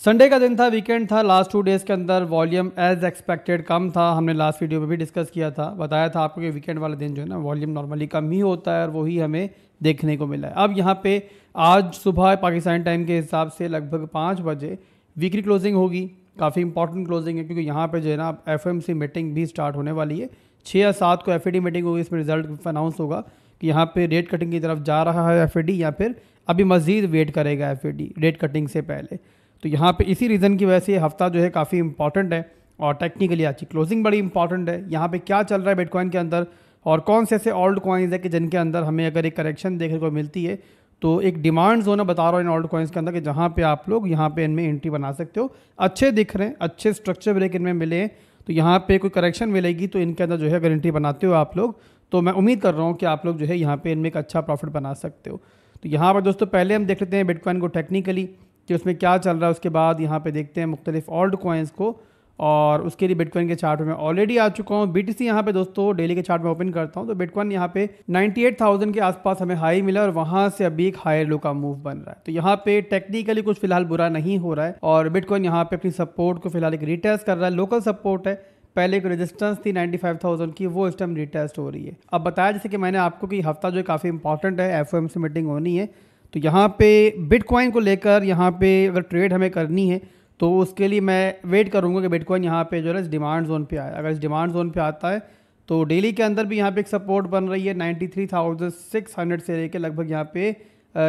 Sunday का दिन था, वीकेंड था। लास्ट 2 डेज़ के अंदर वॉल्यूम एज एक्सपेक्टेड कम था। हमने लास्ट वीडियो में भी डिस्कस किया था, बताया था आपको कि वीकेंड वाले दिन जो है ना वॉल्यूम नॉर्मली कम ही होता है और वही हमें देखने को मिला है। अब यहाँ पे आज सुबह पाकिस्तान टाइम के हिसाब से लगभग 5 बजे वीकली क्लोजिंग होगी। काफ़ी इंपॉर्टेंट क्लोजिंग है क्योंकि यहाँ पे जो है ना FOMC मीटिंग भी स्टार्ट होने वाली है। 6 या 7 को FED मीटिंग होगी, इसमें रिजल्ट अनाउंस होगा कि यहाँ पे रेट कटिंग की तरफ जा रहा है FED या फिर अभी मज़ीद वेट करेगा FED रेट कटिंग से पहले। तो यहाँ पे इसी रीज़न की वजह से ये हफ्ता जो है काफ़ी इंपॉर्टेंट है और टेक्निकली आज की क्लोजिंग बड़ी इंपॉर्टेंट है। यहाँ पे क्या चल रहा है बिटकॉइन के अंदर और कौन से ऐसे ऑल्ट कॉइन्स है कि जिनके अंदर हमें अगर एक करेक्शन देखने को मिलती है तो एक डिमांड जोन बता रहा हूँ इन ऑल्ट कॉइन्स के अंदर कि जहाँ पे आप लोग यहाँ पे इनमें एंट्री बना सकते हो। अच्छे दिख रहे हैं, अच्छे स्ट्रक्चर ब्रेक इनमें मिले हैं, तो यहाँ पे कोई करेक्शन मिलेगी तो इनके अंदर जो है अगर एंट्री बनाते हो आप लोग तो मैं उम्मीद कर रहा हूँ कि आप लोग जो है यहाँ पे इनमें एक अच्छा प्रॉफिट बना सकते हो। तो यहाँ पर दोस्तों पहले हम देख लेते हैं बिटकॉइन को टेक्निकली कि उसमें क्या चल रहा है। उसके बाद यहाँ पे देखते हैं मुख्तलिफ ऑल्ट कॉइन्स को और उसके लिए बिटकॉइन के चार्ट में ऑलरेडी आ चुका हूँ। BTC यहाँ पे दोस्तों डेली के चार्ट में ओपन करता हूँ तो बिटकॉइन यहाँ पे 98,000 के आसपास हमें हाई मिला और वहाँ से अभी एक हायर लो का मूव बन रहा है। तो यहाँ पे टेक्निकली कुछ फिलहाल बुरा नहीं हो रहा है और बिटकॉइन यहाँ पे अपनी सपोर्ट को फिलहाल एक रिटेस्ट कर रहा है। लोकल सपोर्ट है, पहले एक रेजिस्टेंस थी 95,000 की, वो इस टाइम रिटेस्ट हो रही है। अब बताया जैसे कि मैंने आपको कि हफ्ता जो है काफ़ी इंपॉर्टेंट है, FOMC मीटिंग होनी है। तो यहाँ पे बिटकॉइन को लेकर यहाँ पे अगर ट्रेड हमें करनी है तो उसके लिए मैं वेट करूँगा कि बिटकॉइन यहाँ पे जो है इस डिमांड जोन पे आए। अगर इस डिमांड जोन पे आता है तो डेली के अंदर भी यहाँ पे एक सपोर्ट बन रही है 93,600 से लेकर लगभग यहाँ पे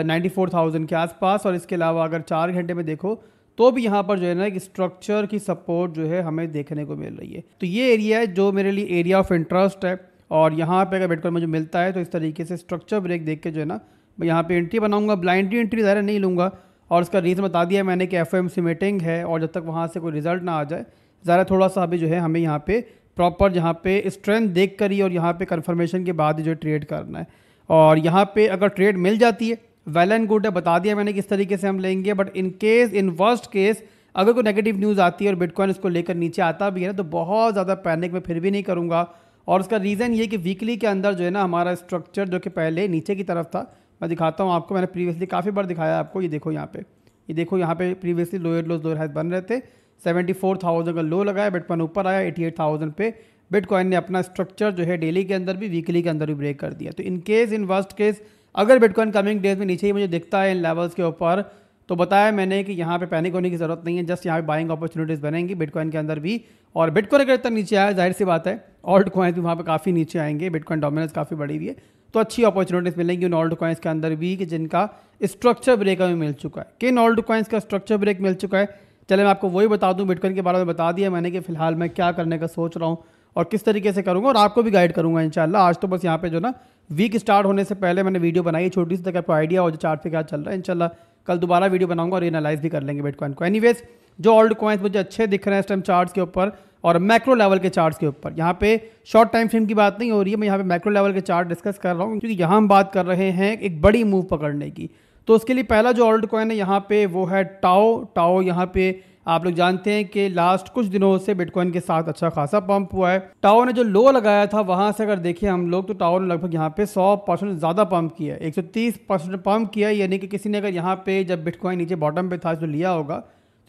94,000 के आसपास। और इसके अलावा अगर 4 घंटे में देखो तो भी यहाँ पर जो है ना एक स्ट्रक्चर की सपोर्ट जो है हमें देखने को मिल रही है। तो ये एरिया है जो मेरे लिए एरिया ऑफ इंटरेस्ट है और यहाँ पे अगर बिटकॉइन मुझे मिलता है तो इस तरीके से स्ट्रक्चर ब्रेक देख के जो है ना मैं यहाँ पे एंट्री बनाऊंगा। ब्लाइंडली एंट्री ज़्यादा नहीं लूँगा और उसका रीज़न बता दिया मैंने कि FOMC मीटिंग है और जब तक वहाँ से कोई रिजल्ट ना आ जाए ज़्यादा थोड़ा सा अभी जो है हमें यहाँ पे प्रॉपर यहाँ पे स्ट्रेंथ देख कर ही और यहाँ पे कंफर्मेशन के बाद ही जो ट्रेड करना है। और यहाँ पे अगर ट्रेड मिल जाती है वेल एंड गुड है, बता दिया मैंने किस तरीके से हम लेंगे। बट इन वर्स्ट केस अगर कोई नेगेटिव न्यूज़ आती है और बिटकॉइन इसको लेकर नीचे आता भी है ना तो बहुत ज़्यादा पैनिक में फिर भी नहीं करूँगा। और उसका रीज़न ये कि वीकली के अंदर जो है ना हमारा स्ट्रक्चर जो कि पहले नीचे की तरफ था, मैं दिखाता हूँ आपको, मैंने प्रीवियसली काफ़ी बार दिखाया आपको। ये देखो यहाँ पे previously lower lows lower highs बन रहे थे। 74,000 का लो लगाया, बिटकॉइन ऊपर आया 88,000 पे। बिटकॉइन ने अपना स्ट्रक्चर जो है डेली के अंदर भी वीकली के अंदर भी ब्रेक कर दिया। तो इन वर्स्ट केस अगर बिटकॉइन कमिंग डेज में नीचे ही मुझे दिखता है इन लेवल्स के ऊपर तो बताया मैंने कि यहाँ पे पैनिक होने की ज़रूरत नहीं है। जस्ट यहाँ पे बाइंग अपॉर्चुनिटीज़ बनेंगी बिटकॉइन के अंदर भी। और बिटकॉइन अगर तक नीचे आया जाहिर सी बात है ऑल्ट कॉइन्स भी वहाँ पे काफ़ी नीचे आएंगे। बिटकॉइन डोमिनेंस काफ़ी बड़ी हुई है तो अच्छी अपॉर्चुनिटीज़ मिलेंगी उन ऑल्ट कॉइन्स के अंदर भी कि जिनका स्ट्रक्चर ब्रेक हमें मिल चुका है। किन ऑल्ट कॉइन्स का स्ट्रक्चर ब्रेक मिल चुका है चले मैं आपको वही बता दूं। बिटकॉइन के बारे में बता दिया मैंने कि फिलहाल मैं क्या करने का सोच रहा हूँ और किस तरीके से करूँगा और आपको भी गाइड करूँगा इंशाल्लाह। आज तो बस यहाँ पे जो ना वीक स्टार्ट होने से पहले मैंने वीडियो बनाई छोटी सी, तक आपको आइडिया हो जो चार्ट पे क्या चल रहा है। इंशाल्लाह कल दोबारा वीडियो बनाऊंगा और एनालाइज भी कर लेंगे बिटकॉइन को। एनीवेज जो ऑल्ट कॉइन्स मुझे अच्छे दिख रहे हैं इस टाइम चार्ट्स के ऊपर और मैक्रो लेवल के चार्ट्स के ऊपर, यहाँ पे शॉर्ट टाइम फ्रेम की बात नहीं हो रही है, मैं यहाँ पे मैक्रो लेवल के चार्ट डिस्कस कर रहा हूँ क्योंकि यहाँ हम बात कर रहे हैं एक बड़ी मूव पकड़ने की। तो उसके लिए पहला जो ऑल्ट कॉइन है यहाँ पे वो है टाओ। यहाँ पे आप लोग जानते हैं कि लास्ट कुछ दिनों से बिटकॉइन के साथ अच्छा खासा पंप हुआ है। टाओ ने जो लो लगाया था वहाँ से अगर देखिए हम लोग तो टाओ ने लगभग यहाँ पे 100% ज़्यादा पंप किया है, 130% पंप किया है। यानी कि किसी ने अगर यहाँ पे जब बिटकॉइन नीचे बॉटम पे था जो लिया होगा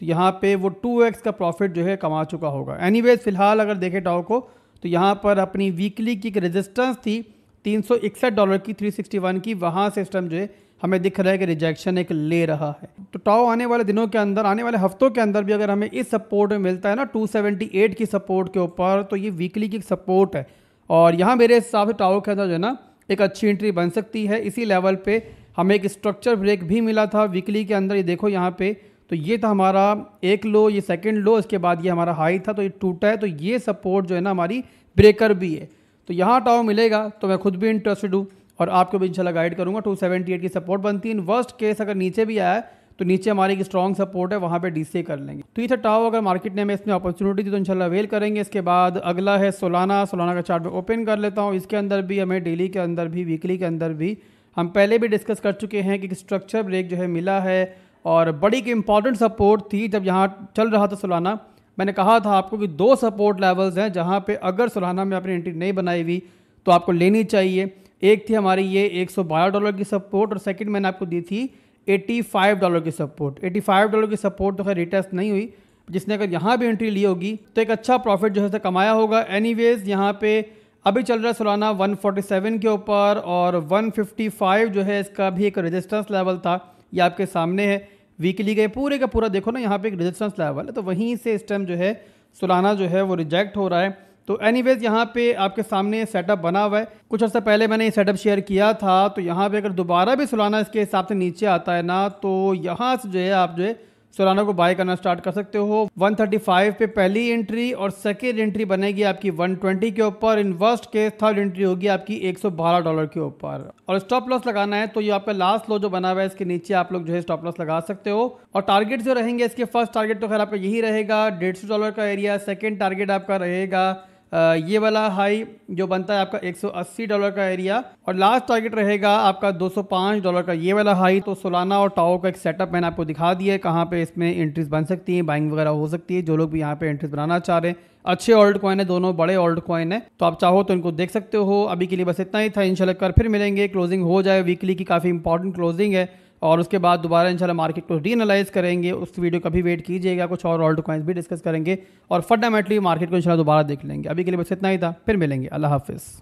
तो यहाँ पे वो 2x का प्रॉफिट जो है कमा चुका होगा। एनीवेज फिलहाल अगर देखें टाओ को तो यहाँ पर अपनी वीकली की एक रेजिस्टेंस थी $361 की, 361 की, वहाँ से इस टाइम जो है हमें दिख रहा है कि रिजेक्शन एक ले रहा है। तो टाओ आने वाले दिनों के अंदर, आने वाले हफ्तों के अंदर भी अगर हमें इस सपोर्ट में मिलता है ना 278 की सपोर्ट के ऊपर तो ये वीकली की सपोर्ट है और यहाँ मेरे हिसाब से टाओ के अंदर जो है ना एक अच्छी एंट्री बन सकती है। इसी लेवल पे हमें एक स्ट्रक्चर ब्रेक भी मिला था वीकली के अंदर। ये देखो यहाँ पे तो ये था हमारा एक लो, ये सेकंड लो, इसके बाद ये हमारा हाई था तो ये टूटा है। तो ये सपोर्ट जो है ना हमारी ब्रेकर भी है। तो यहाँ टाओ मिलेगा तो मैं खुद भी इंटरेस्टेड हूँ और आपको भी इंशाल्लाह गाइड करूँगा। 278 की सपोर्ट बनती है। इन वर्स्ट केस अगर नीचे भी आया है तो नीचे हमारी एक स्ट्रॉन्ग सपोर्ट है, वहाँ पे डीसीए कर लेंगे। तो ये था टाओ। अगर मार्केट ने हमें इसमें अपॉर्चुनिटी दी तो इंशाल्लाह अवेल करेंगे। इसके बाद अगला है सोलाना का चार्ट में ओपन कर लेता हूँ। इसके अंदर भी हमें डेली के अंदर भी वीकली के अंदर भी हम पहले भी डिस्कस कर चुके हैं कि स्ट्रक्चर ब्रेक जो है मिला है और बड़ी एक इंपॉर्टेंट सपोर्ट थी जब यहाँ चल रहा था सोलाना। मैंने कहा था आपको कि 2 सपोर्ट लेवल्स हैं जहाँ पे अगर सोलाना में अपनी एंट्री नहीं बनाई हुई तो आपको लेनी चाहिए। एक थी हमारी ये $112 की सपोर्ट और सेकंड मैंने आपको दी थी $85 की सपोर्ट। $85 की सपोर्ट तो खैर रिटेस्ट नहीं हुई, जिसने अगर यहाँ भी एंट्री ली होगी तो एक अच्छा प्रॉफिट जो है कमाया होगा। एनीवेज यहाँ पे अभी चल रहा है सोलाना 147 के ऊपर, और 155 जो है इसका भी एक रेजिस्टेंस लेवल था, ये आपके सामने है। वीकली के पूरे का पूरा देखो ना, यहाँ पे एक रेजिस्टेंस लेवल है, तो वहीं से इस टाइम जो है सोलाना जो है वो रिजेक्ट हो रहा है। तो एनीवेज यहाँ पे आपके सामने सेटअप बना हुआ है। कुछ अर्सा पहले मैंने ये सेटअप शेयर किया था, तो यहाँ पे अगर दोबारा भी सोलाना इसके हिसाब से नीचे आता है ना, तो यहाँ से जो है आप जो है सोलाना को बाय करना स्टार्ट कर सकते हो। 135 पे पहली एंट्री और सेकेंड एंट्री बनेगी आपकी 120 के ऊपर। In worst case third entry होगी आपकी $112 के ऊपर। और स्टॉप लॉस लगाना है तो ये आपका लास्ट लो जो बना हुआ है इसके नीचे आप लोग जो है स्टॉप लॉस लगा सकते हो। और टारगेट जो रहेंगे इसके, फर्स्ट टारगेट तो खैर आपका यही रहेगा $150 का एरिया। सेकेंड टारगेट आपका रहेगा ये वाला हाई जो बनता है आपका $180 का एरिया, और लास्ट टारगेट रहेगा आपका $205 का ये वाला हाई। तो सोलाना और टाओ का एक सेटअप मैंने आपको दिखा दिया है, कहाँ पे इसमें एंट्रीज बन सकती हैं, बाइंग वगैरह हो सकती है। जो लोग भी यहाँ पे एंट्रीज बनाना चाह रहे हैं, अच्छे ऑल्ट कॉइन है, दोनों बड़े ऑल्ट कॉइन है, तो आप चाहो तो इनको देख सकते हो। अभी के लिए बस इतना ही था, इंशाल्लाह कल फिर मिलेंगे, क्लोजिंग हो जाए, वीकली की काफ़ी इंपॉर्टेंट क्लोजिंग है, और उसके बाद दोबारा इंशाल्लाह मार्केट को रीएनालाइज करेंगे। उस वीडियो का भी वेट कीजिएगा, कुछ और ऑल्ट कॉइन्स भी डिस्कस करेंगे और फंडामेंटली मार्केट को इंशाल्लाह दोबारा देख लेंगे। अभी के लिए बस इतना ही था, फिर मिलेंगे। अल्लाह हाफिज़।